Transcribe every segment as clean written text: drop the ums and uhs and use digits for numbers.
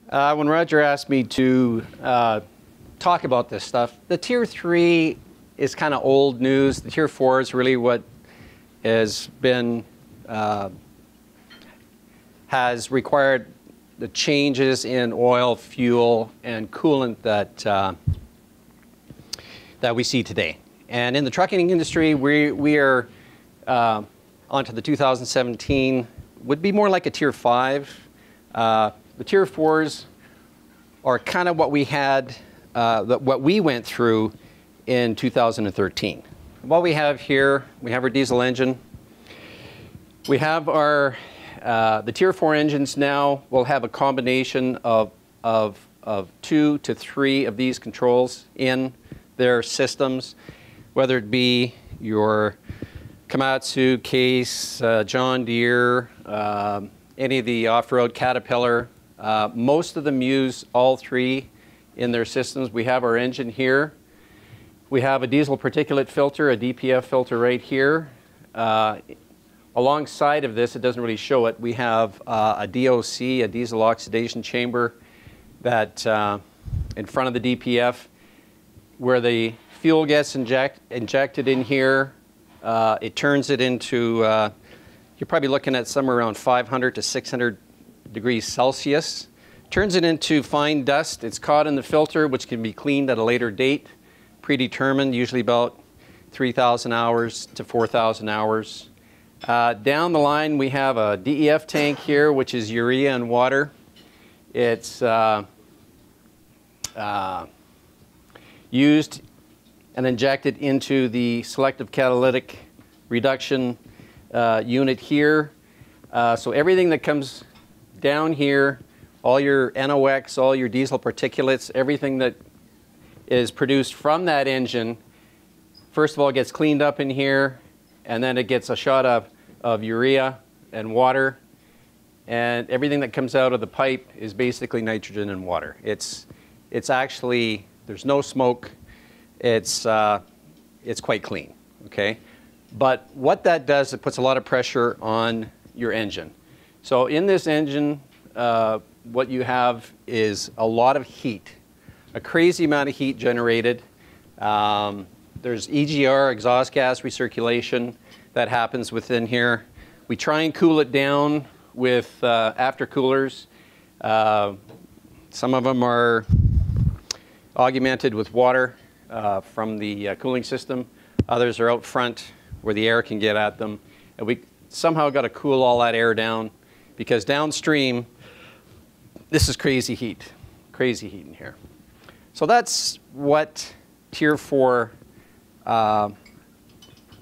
When Roger asked me to talk about this stuff, the Tier 3 is kind of old news. The Tier 4 is really what has been, has required the changes in oil, fuel, and coolant that we see today. And in the trucking industry, we are onto the 2017, would be more like a Tier 5. The Tier 4s are kind of what we had, what we went through in 2013. What we have here, we have our diesel engine. We have our, the Tier 4 engines now will have a combination of 2 to 3 of these controls in their systems, whether it be your Komatsu, Case, John Deere, any of the off-road Caterpillar. Most of them use all 3 in their systems. We have our engine here. We have a diesel particulate filter, a DPF filter right here. Alongside of this, it doesn't really show it, we have a DOC, a diesel oxidation chamber, that in front of the DPF, where the fuel gets injected in here. It turns it into, you're probably looking at somewhere around 500 to 600 degrees Celsius. Turns it into fine dust. It's caught in the filter, which can be cleaned at a later date, predetermined, usually about 3,000 hours to 4,000 hours. Down the line, we have a DEF tank here, which is urea and water. It's used and injected into the selective catalytic reduction unit here. So everything that comes down here, all your NOx, all your diesel particulates, everything that is produced from that engine, first of all, gets cleaned up in here, and then it gets a shot of urea and water, and everything that comes out of the pipe is basically nitrogen and water. It's actually, there's no smoke. It's quite clean, okay? But what that does, it puts a lot of pressure on your engine. So in this engine, what you have is a lot of heat, a crazy amount of heat generated. There's EGR, exhaust gas recirculation, that happens within here. We try and cool it down with aftercoolers. Some of them are augmented with water from the cooling system. Others are out front where the air can get at them. And we somehow got to cool all that air down, because downstream, this is crazy heat in here. So that's what Tier 4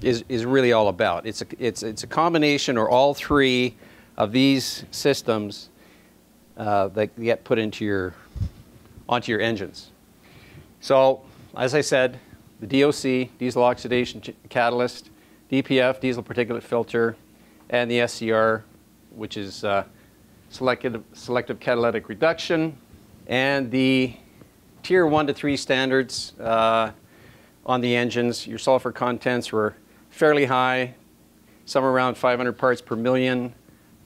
is really all about. It's a combination, or all 3 of these systems that get put onto your engines. So, as I said, the DOC, diesel oxidation catalyst, DPF, diesel particulate filter, and the SCR, which is selective catalytic reduction, and the Tier 1 to 3 standards on the engines. Your sulfur contents were fairly high, somewhere around 500 parts per million.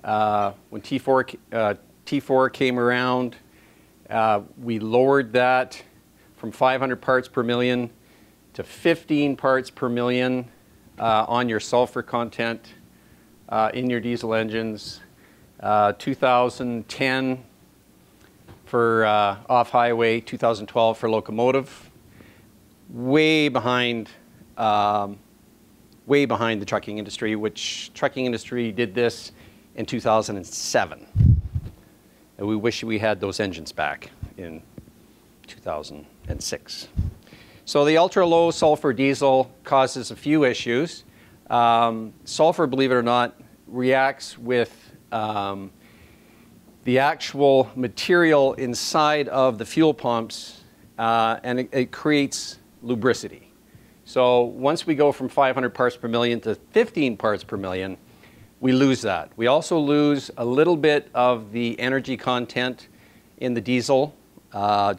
When T4 came around, we lowered that from 500 parts per million to 15 parts per million on your sulfur content in your diesel engines. 2010 for off-highway, 2012 for locomotive. Way behind the trucking industry, which trucking industry did this in 2007. And we wish we had those engines back in 2006. So the ultra-low sulfur diesel causes a few issues. Sulfur, believe it or not, reacts with the actual material inside of the fuel pumps, and it creates lubricity. So once we go from 500 parts per million to 15 parts per million, we lose that. We also lose a little bit of the energy content in the diesel,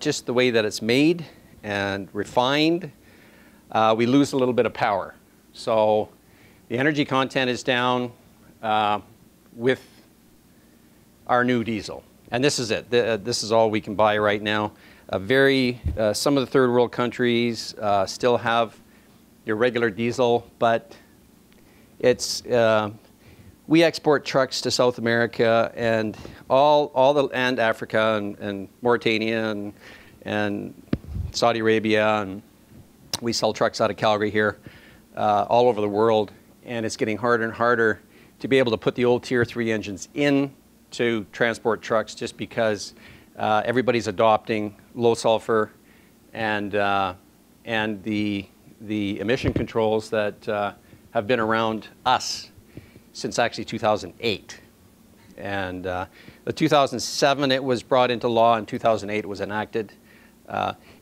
just the way that it's made and refined. We lose a little bit of power. So the energy content is down with our new diesel. And this is it. This is all we can buy right now. Some of the third world countries still have your regular diesel, but it's we export trucks to South America and and Africa and Mauritania and Saudi Arabia, and we sell trucks out of Calgary here all over the world, and it's getting harder and harder to be able to put the old Tier 3 engines in to transport trucks, just because everybody's adopting low sulfur and the emission controls that have been around us since actually 2008. And the 2007 it was brought into law, and 2008 it was enacted.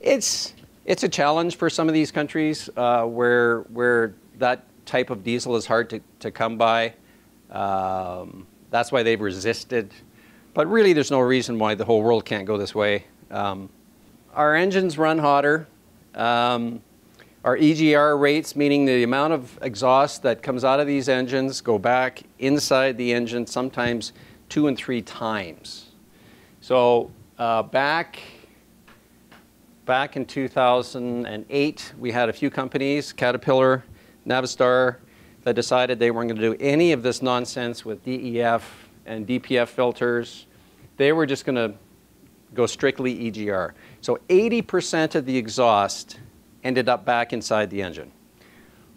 It's a challenge for some of these countries where that type of diesel is hard to come by. That's why they've resisted. But really, there's no reason why the whole world can't go this way. Our engines run hotter. Our EGR rates, meaning the amount of exhaust that comes out of these engines, go back inside the engine sometimes 2 and 3 times. So back in 2008, we had a few companies, Caterpillar, Navistar, that decided they weren't going to do any of this nonsense with DEF and DPF filters. They were just going to go strictly EGR. So 80% of the exhaust ended up back inside the engine.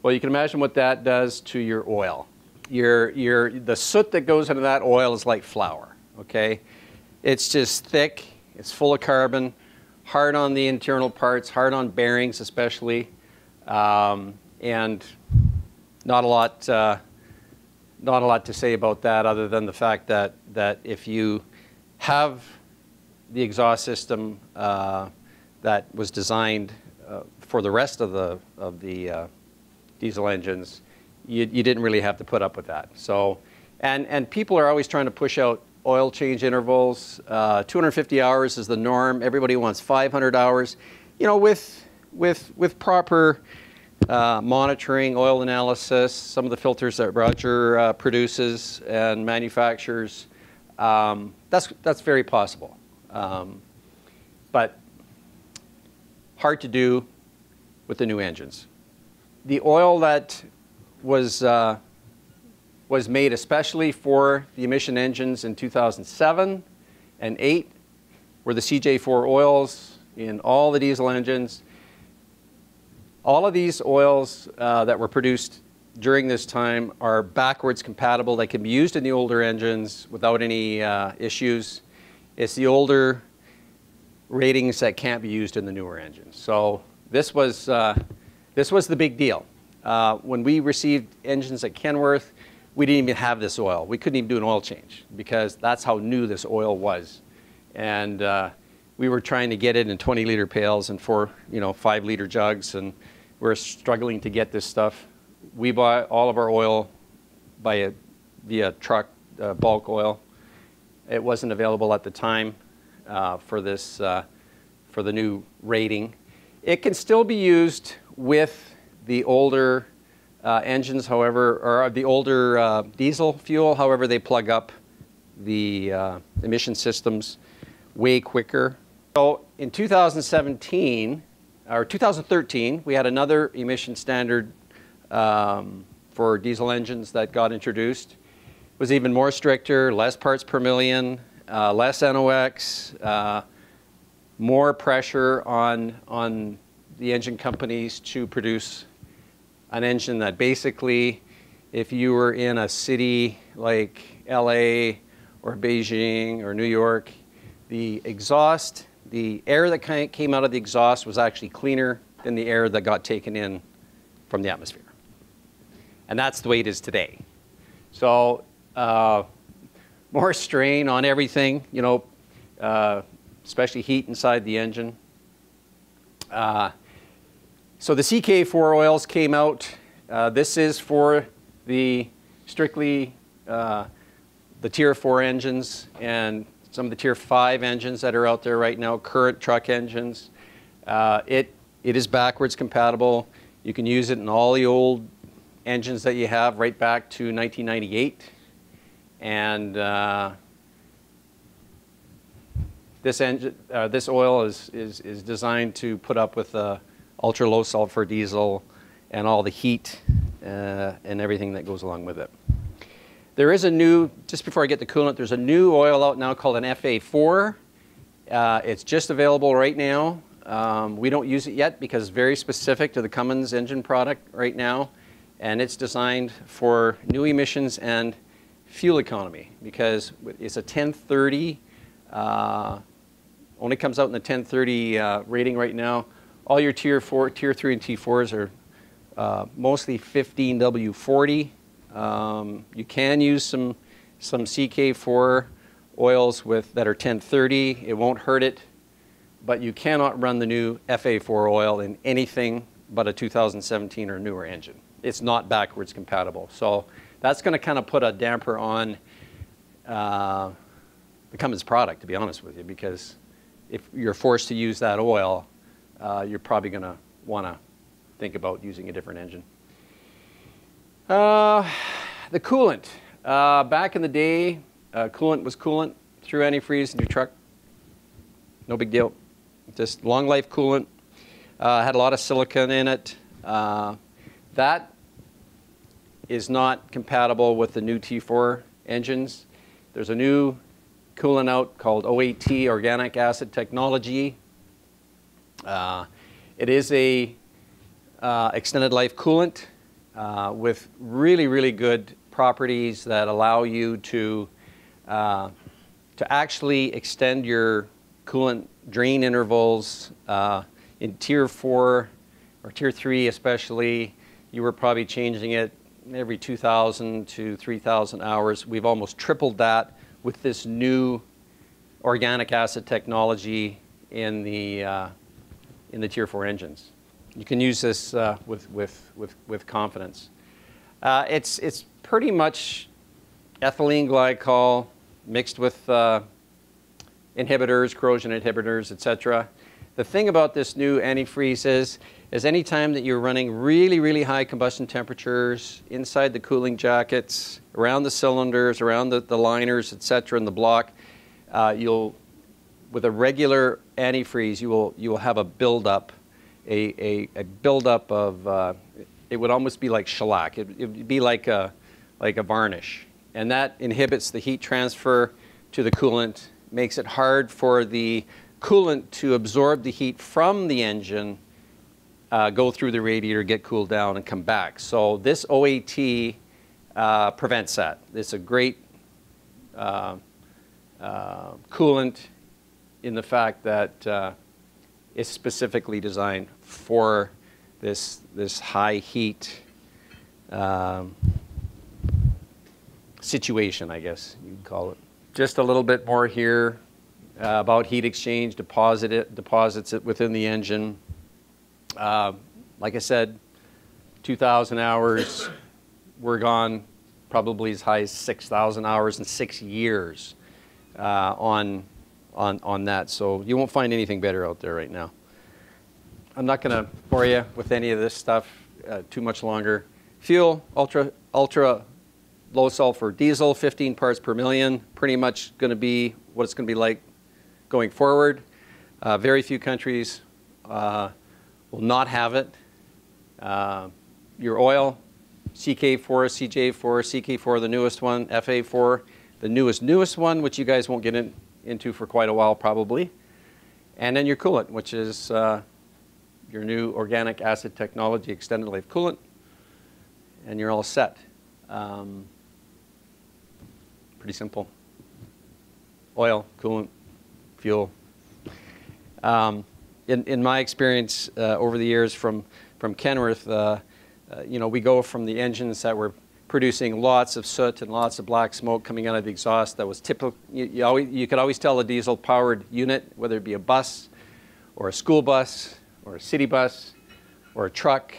Well, you can imagine what that does to your oil. The soot that goes into that oil is like flour, okay? It's just thick, it's full of carbon, hard on the internal parts, hard on bearings especially, and not a lot to say about that, other than the fact that if you have the exhaust system that was designed for the rest of the diesel engines, you didn't really have to put up with that. So, and people are always trying to push out oil change intervals. 250 hours is the norm. Everybody wants 500 hours. You know, with proper monitoring, oil analysis, some of the filters that Roger produces and manufactures, that's very possible. But hard to do with the new engines. The oil that was made especially for the emission engines in 2007 and 8 were the CJ4 oils in all the diesel engines. All of these oils that were produced during this time are backwards compatible. They can be used in the older engines without any issues. It's the older ratings that can't be used in the newer engines. So this was the big deal. When we received engines at Kenworth, we didn't even have this oil. We couldn't even do an oil change because that's how new this oil was. And we were trying to get it in 20-liter pails and 5-liter jugs, and we're struggling to get this stuff. We buy all of our oil via truck, bulk oil. It wasn't available at the time for the new rating. It can still be used with the older engines, however, or the older diesel fuel. However, they plug up the emission systems way quicker. So in 2017, or 2013, we had another emission standard for diesel engines that got introduced. It was even more stricter, less parts per million, less NOx, more pressure on the engine companies to produce an engine that basically, if you were in a city like LA or Beijing or New York, the exhaust, the air that came out of the exhaust was actually cleaner than the air that got taken in from the atmosphere. And that's the way it is today. So more strain on everything, especially heat inside the engine. So the CK4 oils came out. This is for the strictly the Tier 4 engines and some of the Tier 5 engines that are out there right now, current truck engines. It is backwards compatible. You can use it in all the old engines that you have right back to 1998. And this oil is designed to put up with ultra low sulfur diesel and all the heat and everything that goes along with it. There is a new, just before I get to coolant, there's a new oil out now called an FA4. It's just available right now. We don't use it yet because it's very specific to the Cummins engine product right now, and it's designed for new emissions and fuel economy because it's a 1030, only comes out in the 1030 rating right now. All your tier 3 and T4s are mostly 15W40. You can use some CK4 oils that are 1030. It won't hurt it, but you cannot run the new FA4 oil in anything but a 2017 or newer engine. It's not backwards compatible. So that's going to kind of put a damper on the Cummins product, to be honest with you, because if you're forced to use that oil, you're probably going to want to think about using a different engine. The coolant. Back in the day, coolant was coolant. Threw antifreeze in your truck. No big deal. Just long life coolant. Had a lot of silicon in it. That is not compatible with the new T4 engines. There's a new coolant out called OEI, Organic Acid Technology. It is a extended life coolant with really, really good properties that allow you to actually extend your coolant drain intervals. In Tier 4 or Tier 3 especially, you were probably changing it every 2,000 to 3,000 hours. We've almost tripled that with this new organic acid technology in the Tier 4 engines. You can use this with confidence. It's pretty much ethylene glycol mixed with inhibitors, corrosion inhibitors, etc. The thing about this new antifreeze is any time that you're running really, really high combustion temperatures inside the cooling jackets, around the cylinders, around the liners, etc., in the block, with a regular antifreeze, you will have a buildup, a buildup of, it would almost be like shellac. It would be like a varnish. And that inhibits the heat transfer to the coolant, makes it hard for the coolant to absorb the heat from the engine, go through the radiator, get cooled down, and come back. So this OEI prevents that. It's a great coolant in the fact that it's specifically designed for this high heat situation, I guess you'd call it. Just a little bit more here about heat exchange, deposits it within the engine. Like I said, 2,000 hours, we're gone probably as high as 6,000 hours in 6 years on that. So you won't find anything better out there right now. I'm not going to bore you with any of this stuff too much longer. Fuel, ultra low sulfur diesel, 15 parts per million, pretty much going to be what it's going to be like going forward. Very few countries will not have it. Your oil, CK4, CJ4, CK4, the newest one, FA4, the newest one, which you guys won't get into for quite a while probably. And then your coolant, which is your new organic acid technology extended life coolant, and you're all set. Pretty simple. Oil, coolant, fuel. In my experience over the years from Kenworth, you know, we go from the engines that were producing lots of soot and lots of black smoke coming out of the exhaust. That was typical. You could always tell a diesel-powered unit, whether it be a bus or a school bus or a city bus or a truck,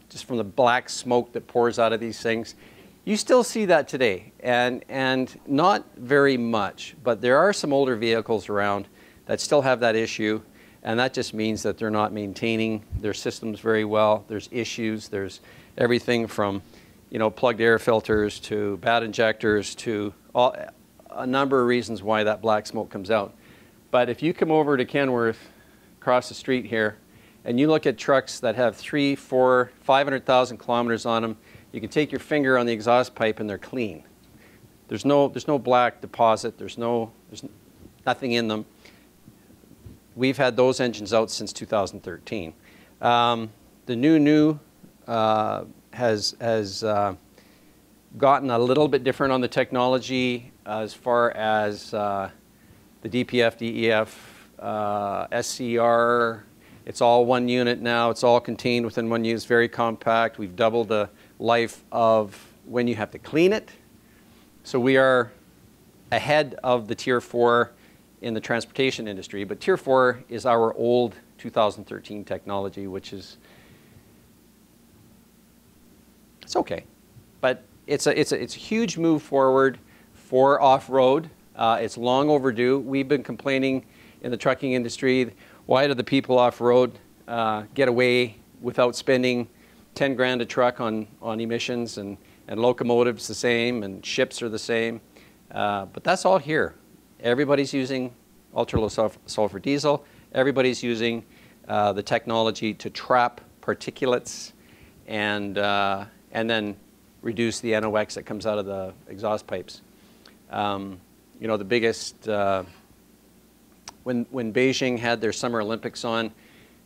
just from the black smoke that pours out of these things. You still see that today, and not very much, but there are some older vehicles around that still have that issue, and that just means that they're not maintaining their systems very well. There's issues. There's everything from, you know, plugged air filters to bad injectors to a number of reasons why that black smoke comes out. But if you come over to Kenworth, across the street here, and you look at trucks that have 3, 4, 500,000 kilometers on them, you can take your finger on the exhaust pipe and they're clean. There's no black deposit. There's nothing in them. We've had those engines out since 2013. The new has gotten a little bit different on the technology as far as the DPF, DEF, SCR. It's all one unit now. It's all contained within one unit. It's very compact. We've doubled the life of when you have to clean it. So we are ahead of the Tier 4 in the transportation industry. But Tier 4 is our old 2013 technology, which is, it's okay. But it's a huge move forward for off-road. It's long overdue. We've been complaining in the trucking industry, why do the people off-road get away without spending 10 grand a truck on emissions, and locomotives the same, and ships are the same. But that's all here. Everybody's using ultra-low sulfur diesel. Everybody's using the technology to trap particulates and then reduce the NOx that comes out of the exhaust pipes. You know, the biggest, when Beijing had their Summer Olympics on,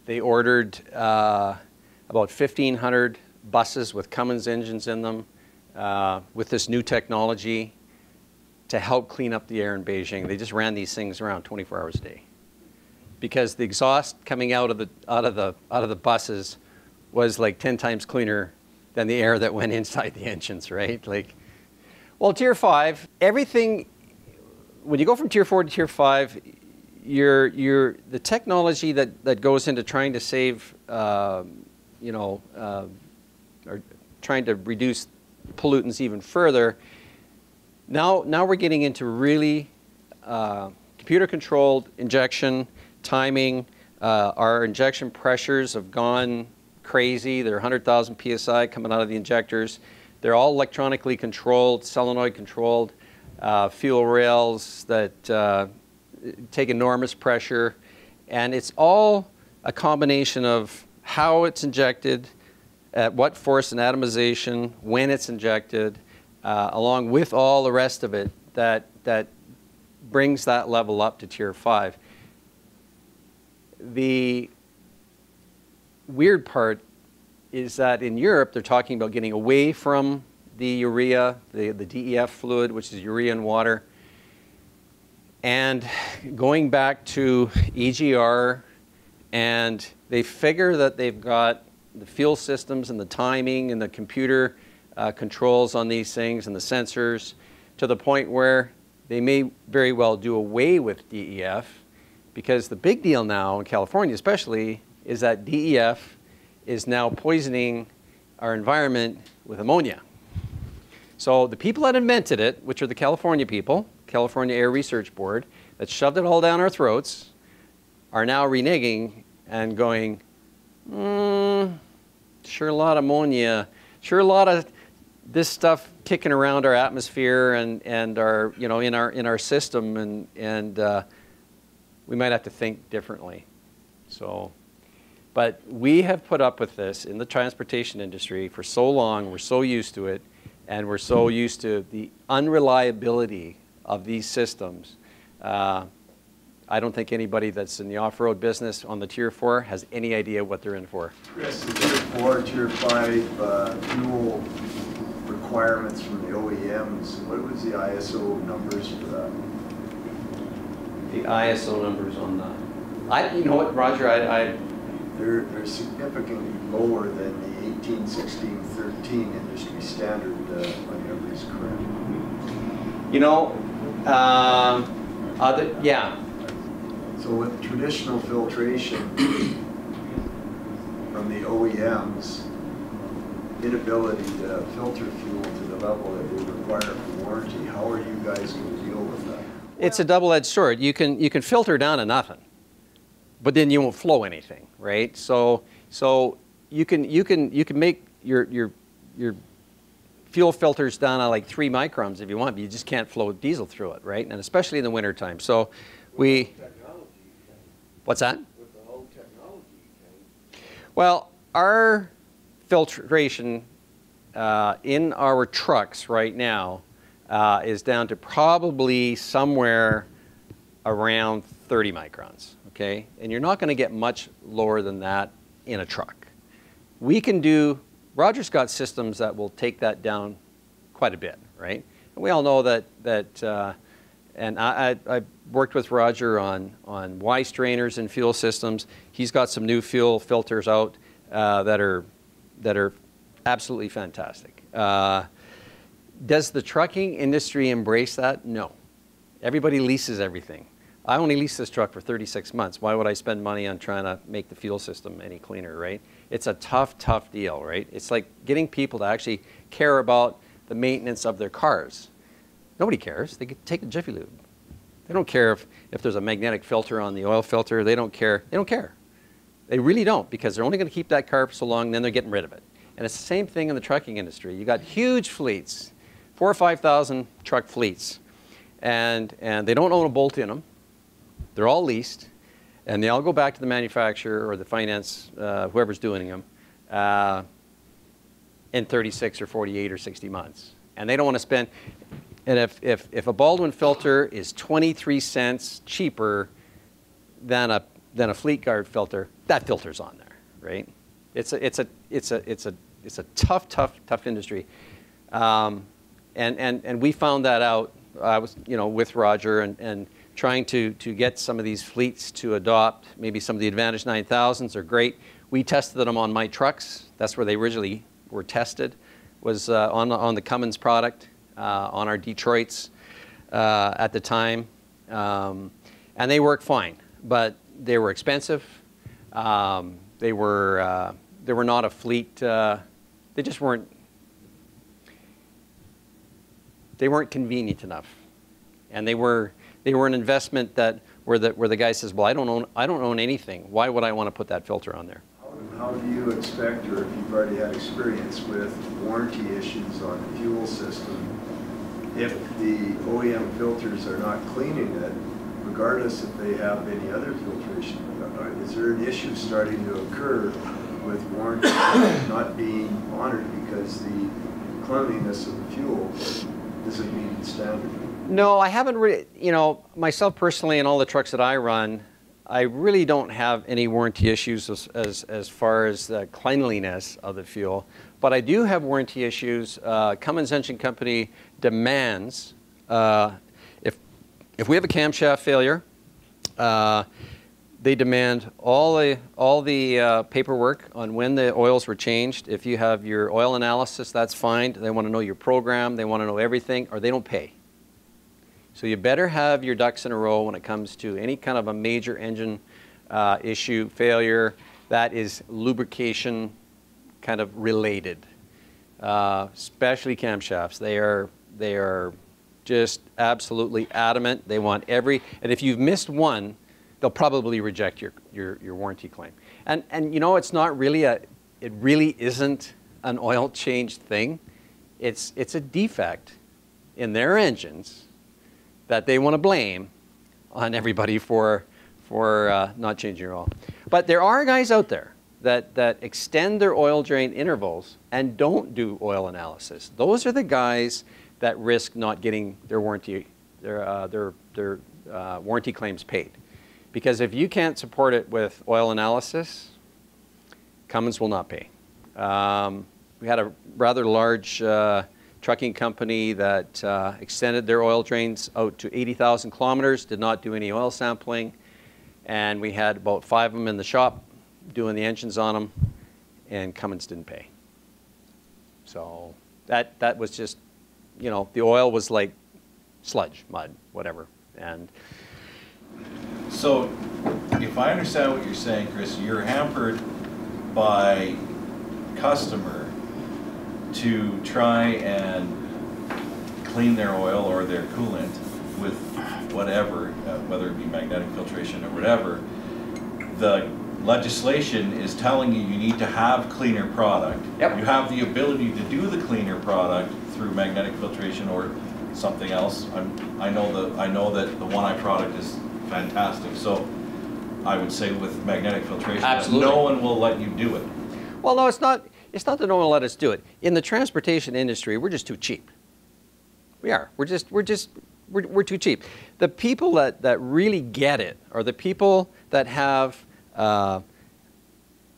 they ordered about 1,500 buses with Cummins engines in them with this new technology to help clean up the air in Beijing. They just ran these things around 24 hours a day because the exhaust coming out of the buses was like 10 times cleaner than the air that went inside the engines, right? Like, well, Tier 5, everything. When you go from Tier 4 to Tier 5, the technology that goes into trying to save, you know, or trying to reduce pollutants even further. Now we're getting into really computer-controlled injection, timing. Our injection pressures have gone crazy. They're 100,000 psi coming out of the injectors. They're all electronically controlled, solenoid controlled, fuel rails that take enormous pressure. And it's all a combination of how it's injected, at what force and atomization, when it's injected, along with all the rest of it that brings that level up to Tier 5. The weird part is that in Europe, they're talking about getting away from the urea, the DEF fluid, which is urea and water, and going back to EGR, and they figure that they've got the fuel systems and the timing and the computer controls on these things and the sensors to the point where they may very well do away with DEF, because the big deal now in California especially is that DEF is now poisoning our environment with ammonia. So the people that invented it, which are the California people, California Air Research Board, that shoved it all down our throats, are now reneging and going, sure, a lot of ammonia, sure, a lot of this stuff kicking around our atmosphere and our, you know, in our system, and we might have to think differently. So, but we have put up with this in the transportation industry for so long. We're so used to it, and we're so used to the unreliability of these systems. I don't think anybody that's in the off-road business on the Tier 4 has any idea what they're in for. Chris, the Tier 4, Tier 5 fuel requirements from the OEMs, what was the ISO numbers for that? The ISO numbers on that. You know what, Roger, They're significantly lower than the 1816-13 industry standard, if my memory is correct. You know, yeah. So with traditional filtration from the OEMs, inability to filter fuel to the level that they require for warranty, how are you guys going to deal with that? It's a double-edged sword. You can filter down to nothing, but then you won't flow anything, right? So you can make your fuel filters down to like 3 microns if you want, but you just can't flow diesel through it, right? And especially in the wintertime. So we, What's that? With the whole technology, you can. Well, our filtration in our trucks right now is down to probably somewhere around 30 microns, okay? And you're not going to get much lower than that in a truck. We can do, Roger's got systems that will take that down quite a bit, right? And we all know that, and I worked with Roger on Y strainers and fuel systems. He's got some new fuel filters out that are absolutely fantastic. Does the trucking industry embrace that? No. Everybody leases everything. I only lease this truck for 36 months. Why would I spend money on trying to make the fuel system any cleaner, right? It's a tough, tough deal, right? It's like getting people to actually care about the maintenance of their cars. Nobody cares. They take a Jiffy Lube. They don't care if there's a magnetic filter on the oil filter. They don't care. They don't care. They really don't, because they're only going to keep that car for so long, then they're getting rid of it. And it's the same thing in the trucking industry. You got huge fleets, 4,000 or 5,000 truck fleets, and they don't own a bolt in them. They're all leased, and they all go back to the manufacturer or the finance, whoever's doing them, in 36 or 48 or 60 months. And they don't want to spend, and if a Baldwin filter is 23 cents cheaper than a Fleet Guard filter, that filter's on there, right? It's a tough industry, and we found that out. I was with Roger and trying to get some of these fleets to adopt maybe some of the Advantage 9000s are great. We tested them on my trucks. That's where they originally were tested, was on the Cummins product, on our Detroits at the time, and they worked fine, but they were expensive. They were not a fleet. They just weren't. They weren't convenient enough, and they were an investment that where the guy says, well, I don't own anything. Why would I want to put that filter on there? How do you expect, or if you've already had experience with warranty issues on the fuel system, if the OEM filters are not cleaning it, regardless if they have any other filtration? Is there an issue starting to occur with warranty not being honored because the cleanliness of the fuel isn't meeting standard? No, I haven't really, myself personally and all the trucks that I run, I really don't have any warranty issues as far as the cleanliness of the fuel. But I do have warranty issues. Cummins Engine Company demands, if we have a camshaft failure, they demand all the paperwork on when the oils were changed. If you have your oil analysis, that's fine. They want to know your program. They want to know everything, or they don't pay. So you better have your ducks in a row when it comes to any kind of a major engine issue, failure, that is lubrication kind of related, especially camshafts. They are just absolutely adamant. They want and if you've missed one, they'll probably reject your warranty claim. And it's not really it really isn't an oil change thing. It's a defect in their engines that they want to blame on everybody for not changing your oil. But there are guys out there that extend their oil drain intervals and don't do oil analysis. Those are the guys that risk not getting their warranty warranty claims paid. Because if you can't support it with oil analysis, Cummins will not pay. We had a rather large trucking company that extended their oil drains out to 80,000 kilometers, did not do any oil sampling, and we had about 5 of them in the shop doing the engines on them, and Cummins didn't pay. So that was just, the oil was like sludge, mud, whatever. And so if I understand what you're saying, Chris, you're hampered by customer to try and clean their oil or their coolant with whatever, whether it be magnetic filtration or whatever. The legislation is telling you need to have cleaner product. Yep. You have the ability to do the cleaner product through magnetic filtration or something else. I know that the 1i product is fantastic. So I would say with magnetic filtration, Absolutely. no one will let you do it. Well, no, it's not. It's not that no one will let us do it. In the transportation industry, we're just too cheap. We are. We're too cheap. The people that really get it are the people that have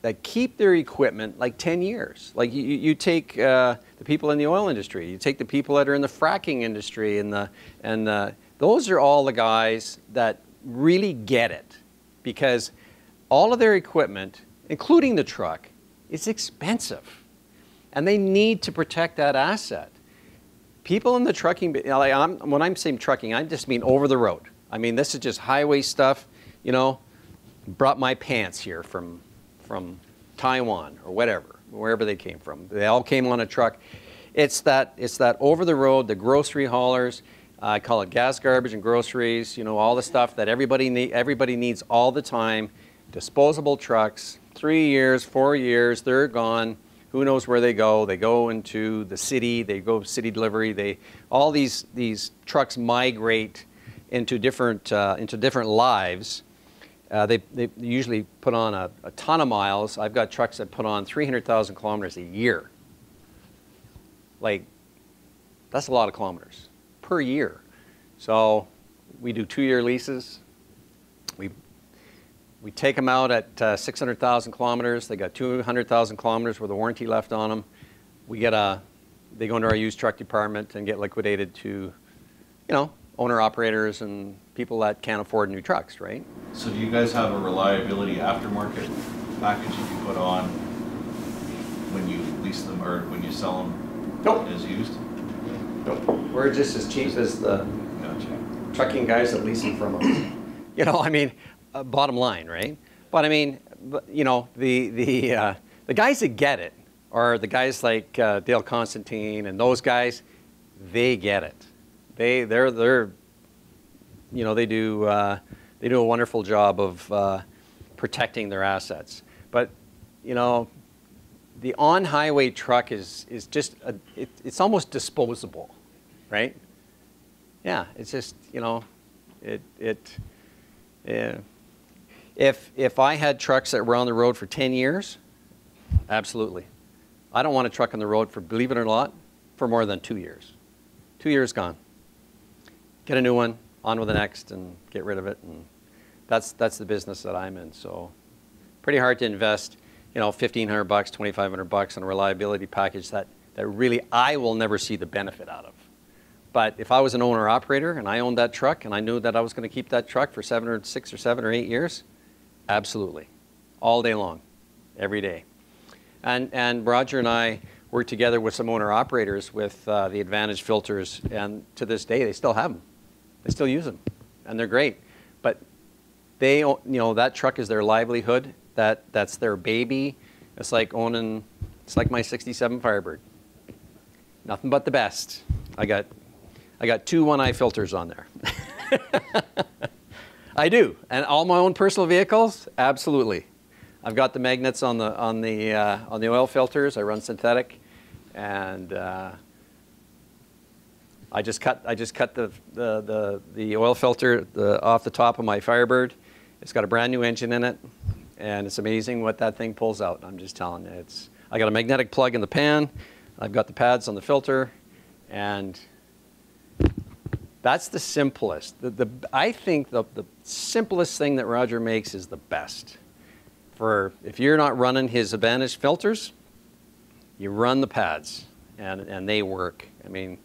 that keep their equipment like 10 years. Like you take the people in the oil industry. You take the people that are in the fracking industry, and those are all the guys that really get it, because all of their equipment, including the truck, is expensive, and they need to protect that asset. People in the trucking, when I'm saying trucking, I just mean over the road. I mean, this is just highway stuff. You know, brought my pants here from Taiwan or whatever, wherever they came from. They all came on a truck. It's that over the road, the grocery haulers. I call it gas, garbage, and groceries. You know, all the stuff that everybody needs all the time. Disposable trucks. 3 years, 4 years, they're gone. Who knows where they go? They go into the city. They go city delivery. All these trucks migrate into different lives. They usually put on a ton of miles. I've got trucks that put on 300,000 kilometers a year. Like, that's a lot of kilometers per year. So we do 2-year leases. We take them out at 600,000 kilometers. They got 200,000 kilometers worth of warranty left on them. They go into our used truck department and get liquidated to, you know, owner-operators and people that can't afford new trucks, right? So do you guys have a reliability aftermarket package that you put on when you lease them or when you sell them Nope. as used? Nope. We're just as cheap as the Gotcha. trucking guys that lease them from us. You know, I mean, bottom line, right? But I mean, you know, the guys that get it are the guys like Dale Constantine and those guys. They get it. They're you know, they do a wonderful job of protecting their assets. But you know, the on-highway truck is just it's almost disposable, right? Yeah, it's just, you know, yeah. If I had trucks that were on the road for 10 years, absolutely. I don't want a truck on the road for, believe it or not, for more than 2 years. 2 years gone. Get a new one, on with the next, and get rid of it. And that's the business that I'm in. So pretty hard to invest, you know, $1,500, $2,500 on a reliability package that really I will never see the benefit out of. But if I was an owner-operator and I owned that truck and I knew that I was going to keep that truck for 6 or 7 or 8 years, absolutely, all day long, every day. And Roger and I worked together with some owner-operators with the Advantage filters, and to this day they still have them. They still use them, and they're great. But they, you know, that truck is their livelihood. That's their baby. It's like my '67 Firebird. Nothing but the best. I got 2 1i filters on there. I do, and all my own personal vehicles, absolutely. I've got the magnets on the oil filters. I run synthetic, and I just cut the oil filter off the top of my Firebird. It's got a brand new engine in it, and it's amazing what that thing pulls out. I'm just telling you, I got a magnetic plug in the pan. I've got the pads on the filter, and that's the simplest. I think the simplest thing that Roger makes is the best. If you're not running his Advantage filters, you run the pads, and they work. I mean,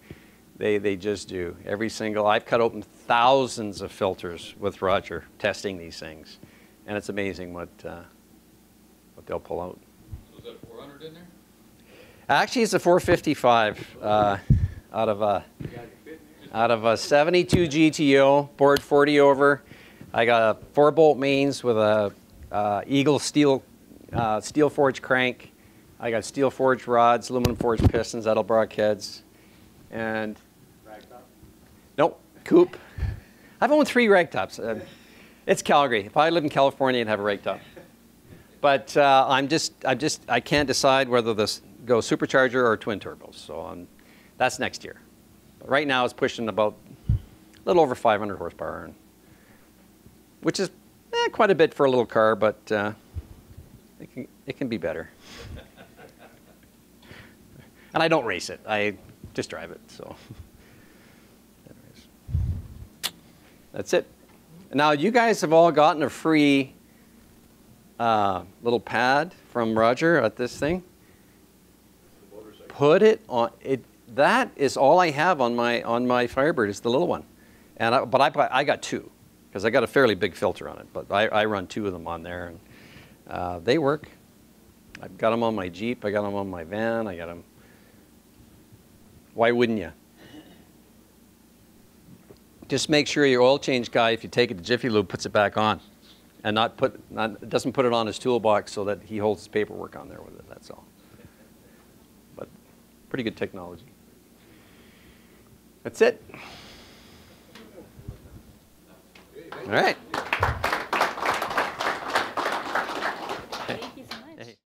they just do. I've cut open thousands of filters with Roger testing these things, and it's amazing what they'll pull out. So is that 400 in there? Actually, it's a 455 out of a 72 GTO, bored 40 over. I got a 4-bolt mains with a Eagle steel forged crank. I got steel forged rods, aluminum forged pistons, Edelbrock heads, and nope, coupe. I've owned 3 rag tops. It's Calgary. If I lived in California, I'd have a rag top. But I can't decide whether this goes supercharger or twin turbos. So that's next year. But right now, it's pushing about a little over 500 horsepower, which is Quite a bit for a little car, but it can be better. And I don't race it. I just drive it. So, anyways, that's it. Now you guys have all gotten a free little pad from Roger at this thing. Put it on it. That is all I have on my Firebird is the little one, and I got two because I got a fairly big filter on it. But I run two of them on there, and they work. I've got them on my Jeep. I got them on my van. I got them. Why wouldn't you? Just make sure your oil change guy, if you take it to Jiffy Lube, puts it back on, and doesn't put it on his toolbox so that he holds his paperwork on there with it. That's all. But pretty good technology. That's it. All right.